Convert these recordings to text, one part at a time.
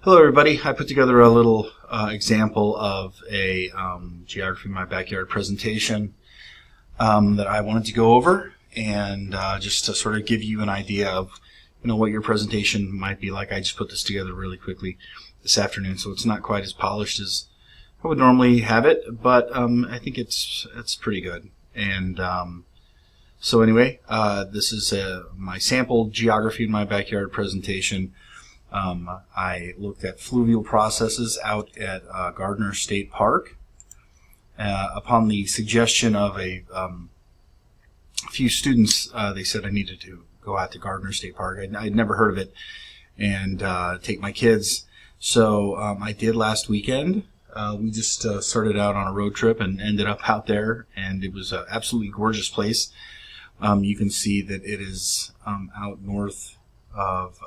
Hello, everybody. I put together a little example of a geography in my backyard presentation that I wanted to go over, and just to sort of give you an idea of what your presentation might be like. I just put this together really quickly this afternoon, so it's not quite as polished as I would normally have it, but I think it's pretty good. And so anyway, this is my sample geography in my backyard presentation. I looked at fluvial processes out at Gardner State Park. Upon the suggestion of a few students, they said I needed to go out to Gardner State Park. I'd never heard of it, and take my kids. So I did last weekend. We just started out on a road trip and ended up out there, and it was an absolutely gorgeous place. You can see that it is out north of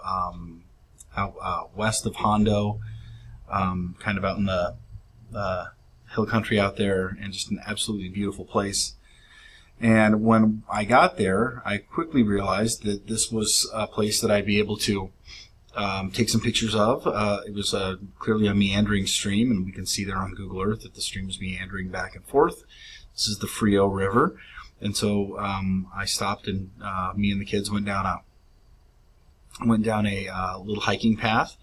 out west of Hondo, kind of out in the hill country out there, and just an absolutely beautiful place. And when I got there, I quickly realized that this was a place that I'd be able to take some pictures of. It was clearly a meandering stream, and we can see there on Google Earth that the stream is meandering back and forth. This is the Frio River. And so I stopped, and me and the kids went down a little hiking path,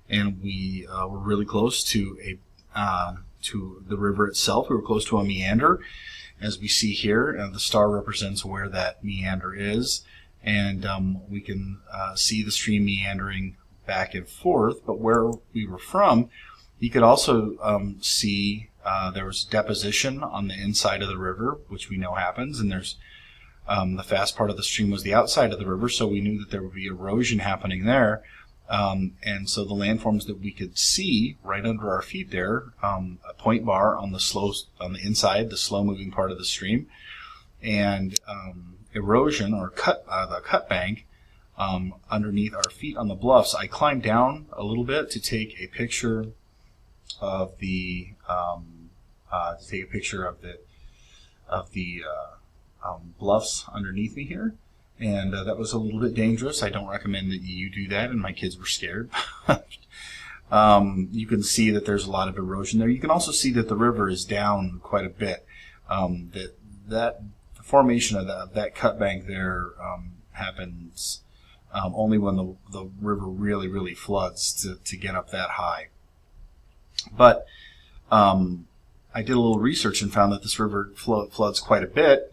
and we were really close to the river itself. We were close to a meander, as we see here. The star represents where that meander is, and we can see the stream meandering back and forth. But where we were from, you could also see there was deposition on the inside of the river, which we know happens, and there's the fast part of the stream was the outside of the river, so we knew that there would be erosion happening there. And so the landforms that we could see right under our feet there, a point bar on the inside, the slow-moving part of the stream, and erosion or the cut bank underneath our feet on the bluffs. I climbed down a little bit to take a picture of the bluffs underneath me here, and that was a little bit dangerous. I don't recommend that you do that, and my kids were scared. You can see that there's a lot of erosion there. You can also see that the river is down quite a bit. The formation of that cut bank there happens only when the river really, really floods to get up that high. But I did a little research and found that this river floods quite a bit.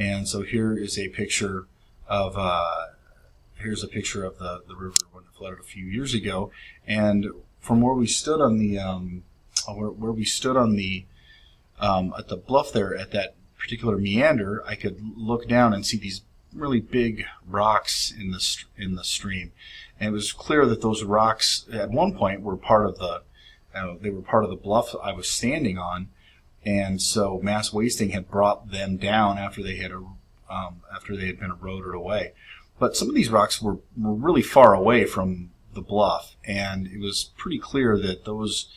And so here is a picture of the river when it flooded a few years ago. And from where we stood on the at the bluff there at that particular meander, I could look down and see these really big rocks in the stream. And it was clear that those rocks at one point were part of the bluff I was standing on. And so mass wasting had brought them down after they had been eroded away. But some of these rocks were really far away from the bluff, and it was pretty clear that those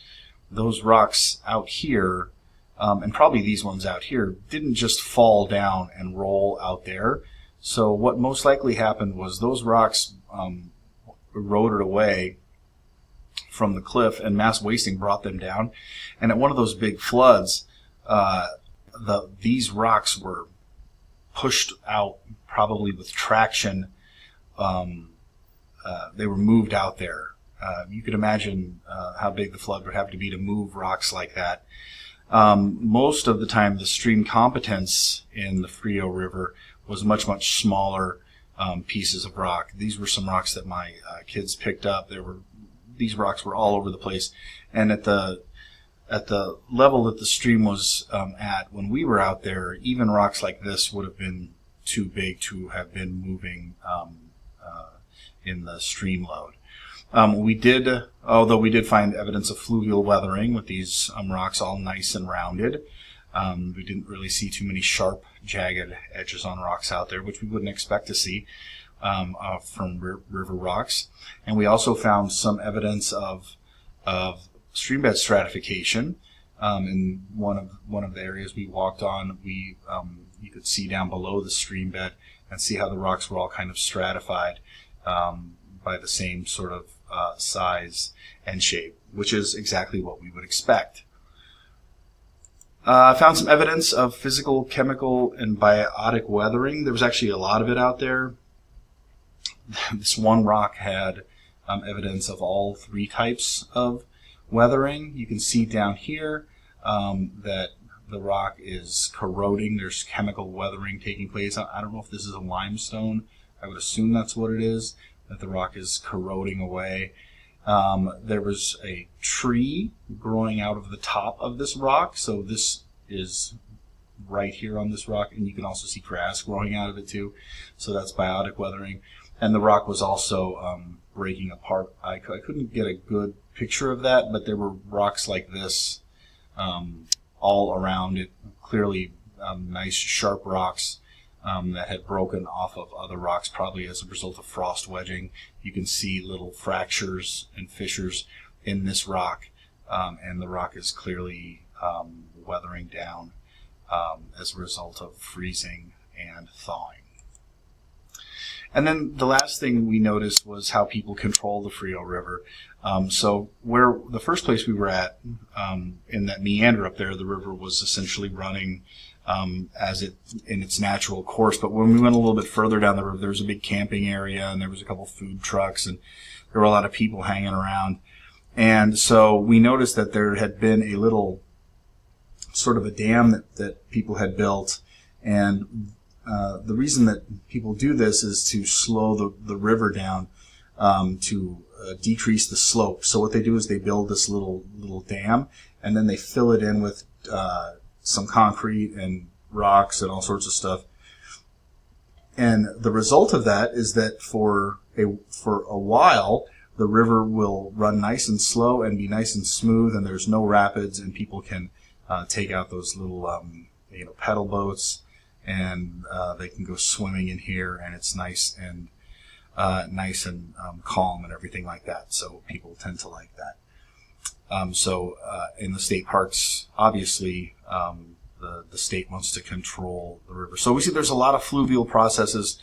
rocks out here, and probably these ones out here, didn't just fall down and roll out there. So what most likely happened was those rocks eroded away from the cliff, and mass wasting brought them down. And at one of those big floods, these rocks were pushed out, probably with traction. They were moved out there. You could imagine how big the flood would have to be to move rocks like that. Most of the time, the stream competence in the Frio River was much, much smaller pieces of rock. These were some rocks that my kids picked up. These rocks were all over the place, and at the level that the stream was at when we were out there, even rocks like this would have been too big to have been moving in the stream load. Although we did find evidence of fluvial weathering with these rocks all nice and rounded. We didn't really see too many sharp, jagged edges on rocks out there, which we wouldn't expect to see from river rocks. And we also found some evidence of streambed stratification. In one of the areas we walked on, you could see down below the streambed and see how the rocks were all kind of stratified by the same sort of size and shape, which is exactly what we would expect. I found some evidence of physical, chemical, and biotic weathering. There was actually a lot of it out there. This one rock had evidence of all three types of weathering. You can see down here that the rock is corroding. There's chemical weathering taking place. I don't know if this is a limestone. I would assume that's what it is, that the rock is corroding away. There was a tree growing out of the top of this rock, so this is right here on this rock, and you can also see grass growing out of it too, so that's biotic weathering. And the rock was also breaking apart. I couldn't get a good picture of that, but there were rocks like this all around it, clearly nice sharp rocks that had broken off of other rocks, probably as a result of frost wedging. You can see little fractures and fissures in this rock, and the rock is clearly weathering down as a result of freezing and thawing. And then the last thing we noticed was how people control the Frio River. So where the first place we were at, in that meander up there, the river was essentially running as it in its natural course. But when we went a little bit further down the river, there was a big camping area, and there was a couple food trucks, and there were a lot of people hanging around. And so we noticed that there had been a little sort of a dam that people had built, and the reason that people do this is to slow the river down, to decrease the slope. So what they do is they build this little dam, and then they fill it in with some concrete and rocks and all sorts of stuff. And the result of that is that for a while, the river will run nice and slow and be nice and smooth, and there's no rapids, and people can take out those little pedal boats, and they can go swimming in here, and it's nice and calm and everything like that. So people tend to like that. So in the state parks, obviously, the state wants to control the river. So we see there's a lot of fluvial processes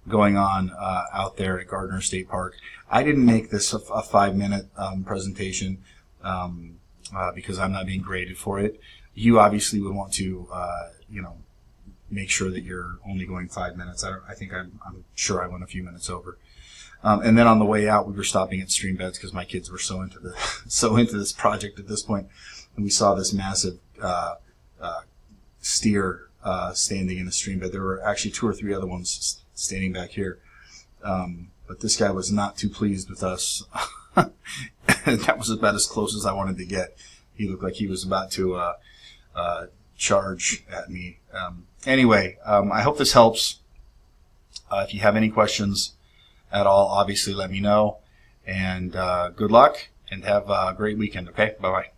going on out there at Gardner State Park. I didn't make this a 5-minute presentation because I'm not being graded for it. You obviously would want to, make sure that you're only going 5 minutes. I'm sure I went a few minutes over. And then on the way out, we were stopping at stream beds because my kids were so into this project at this point, and we saw this massive steer standing in a stream bed. There were actually 2 or 3 other ones standing back here, but this guy was not too pleased with us. That was about as close as I wanted to get. He looked like he was about to charge at me. Anyway, I hope this helps. If you have any questions at all, obviously let me know. And good luck, and have a great weekend, okay? Bye-bye.